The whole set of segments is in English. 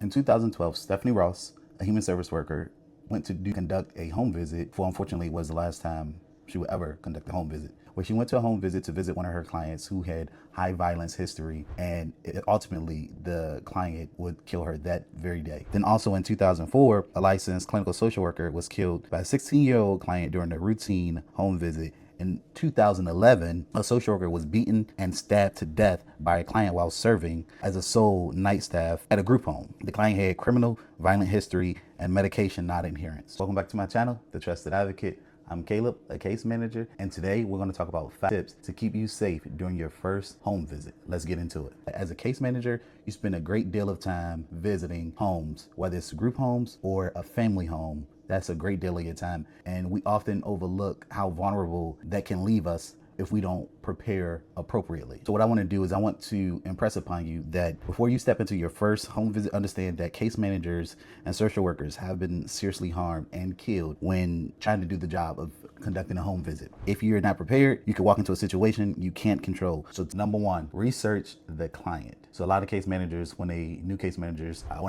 In 2012, Stephanie Ross, a human service worker, went to conduct a home visit for, unfortunately, was the last time she would ever conduct a home visit, where she went to a home visit to visit one of her clients who had high violence history, and ultimately the client would kill her that very day. Then also in 2004, a licensed clinical social worker was killed by a 16-year-old client during a routine home visit. In 2011, a social worker was beaten and stabbed to death by a client while serving as a sole night staff at a group home. The client had criminal, violent history, and medication not adherence. Welcome back to my channel, The Trusted Advocate. I'm Caleb, a case manager, and today we're going to talk about 5 tips to keep you safe during your first home visit. Let's get into it. As a case manager, you spend a great deal of time visiting homes, whether it's group homes or a family home. That's a great deal of your time, and we often overlook how vulnerable that can leave us if we don't prepare appropriately. So what I want to do is I want to impress upon you that before you step into your first home visit, understand that case managers and social workers have been seriously harmed and killed when trying to do the job of conducting a home visit. If you're not prepared, you could walk into a situation you can't control. So number one, research the client. So a lot of case managers, when they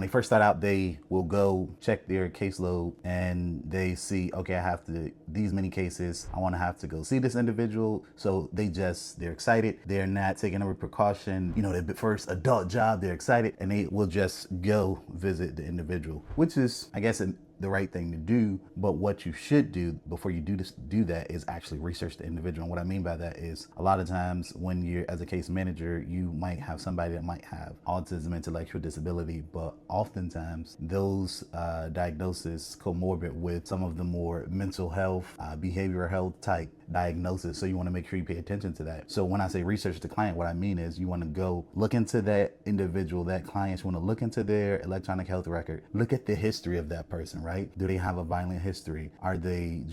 first start out, they will go check their caseload and they see, okay, I have to, these many cases, I want to have to go see this individual. So they're excited. They're not taking every precaution. You know, their first adult job, they're excited, and they will just go visit the individual, which is, I guess, the right thing to do. But what you should do before you do that is actually research the individual. And what I mean by that is a lot of times when you're as a case manager, you might have somebody that might have autism, intellectual disability, but oftentimes those diagnoses comorbid with some of the more mental health, behavioral health type diagnosis. So you want to make sure you pay attention to that. So when I say research the client, what I mean is you want to go look into that individual, that client. You want to look into their electronic health record, look at the history of that person, right? Do they have a violent history? Are they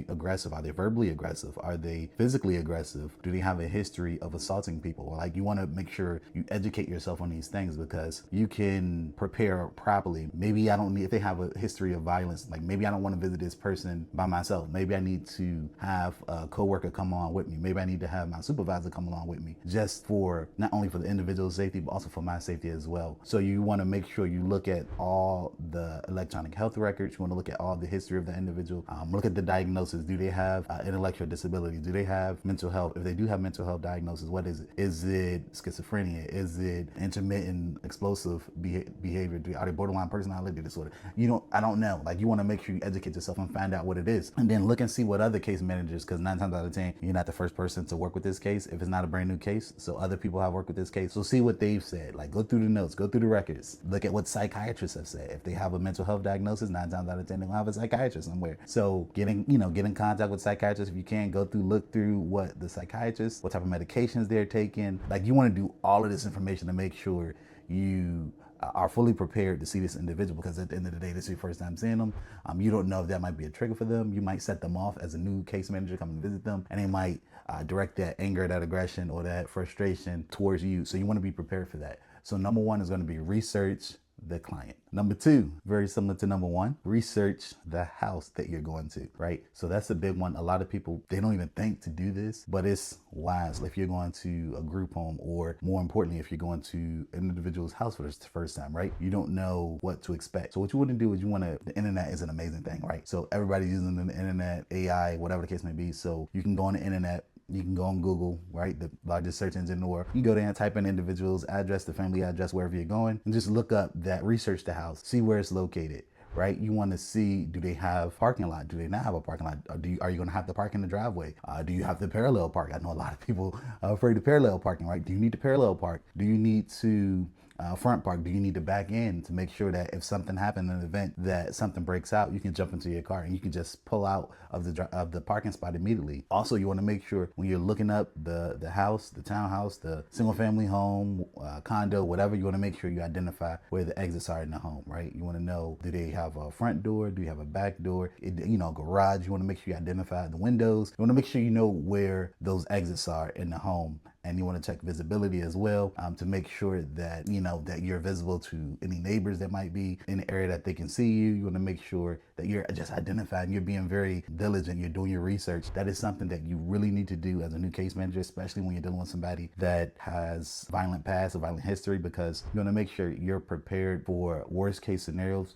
aggressive? Are they verbally aggressive? Are they physically aggressive? Do they have a history of assaulting people? Like, you want to make sure you educate yourself on these things because you can prepare properly. Maybe I don't need, if they have a history of violence, like maybe I don't want to visit this person by myself. Maybe I need to have a coworker come along with me. Maybe I need to have my supervisor come along with me, just for not only for the individual's safety, but also for my safety as well. So you want to make sure you look at all the electronic health records. You want to look at all the history of the individual. Look at the diagnosis. Do they have intellectual disability? Do they have mental health? If they do have mental health diagnosis, what is it? Is it schizophrenia? Is it intermittent explosive behavior? Are they borderline personality disorder? I don't know. Like, you want to make sure you educate yourself and find out what it is, and then look and see what other case managers, because 9 times out of 10, you're not the first person to work with this case if it's not a brand new case. So other people have worked with this case. So see what they've said. Like, go through the notes, go through the records, look at what psychiatrists have said. If they have a mental health diagnosis, 9 times out of 10, they'll have a psychiatrist somewhere. So get in contact with psychiatrists if you can. Look through what the psychiatrists, what type of medications they're taking. Like, you want to do all of this information to make sure you are fully prepared to see this individual, because at the end of the day, this is your first time seeing them. You don't know if that might be a trigger for them. You might set them off as a new case manager coming to visit them, and they might direct that anger, that aggression, or that frustration towards you. So you want to be prepared for that. So number one is going to be research the client. Number two, very similar to number one, research the house that you're going to, right? So that's a big one. A lot of people, they don't even think to do this, but it's wise if you're going to a group home, or more importantly, if you're going to an individual's house for the first time, right? You don't know what to expect. So what you want to do is the internet is an amazing thing, right? So everybody's using the internet, AI, whatever the case may be. So you can go on the internet, you can go on Google, right? The largest search engine in the world. You can go there and type in individual's address, the family address, wherever you're going, and just look up that, research the house, see where it's located, right? You want to see, do they have parking lot? Do they not have a parking lot? Are you going to have to park in the driveway? Do you have to parallel park? I know a lot of people are afraid of parallel parking, right? Do you need to parallel park? Do you need to front park? Do you need to back in to make sure that if something happened in an event, that something breaks out, you can jump into your car and you can just pull out of the parking spot immediately? Also, you want to make sure when you're looking up the house, the townhouse, the single family home, condo, whatever, you want to make sure you identify where the exits are in the home, right? You want to know, do they have a front door? Do you have a back door? Garage. You want to make sure you identify the windows. You want to make sure you know where those exits are in the home. and you want to check visibility as well, to make sure that, you know, that you're visible to any neighbors that might be in the area that they can see you. You want to make sure that you're just identifying, you're being very diligent, you're doing your research. That is something that you really need to do as a new case manager, especially when you're dealing with somebody that has violent past or violent history, because you want to make sure you're prepared for worst case scenarios.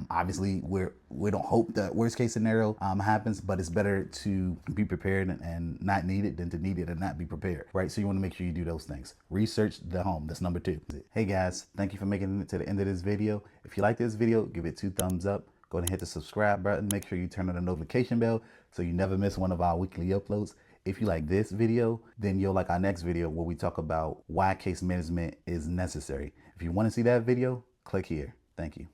Obviously, we don't hope that worst case scenario happens, but it's better to be prepared and not need it than to need it and not be prepared, right? So you want to make sure you do those things. Research the home. That's number 2. Hey guys, thank you for making it to the end of this video. If you like this video, give it 2 thumbs up. Go ahead and hit the subscribe button. Make sure you turn on the notification bell so you never miss one of our weekly uploads. If you like this video, then you'll like our next video where we talk about why case management is necessary. If you want to see that video, click here. Thank you.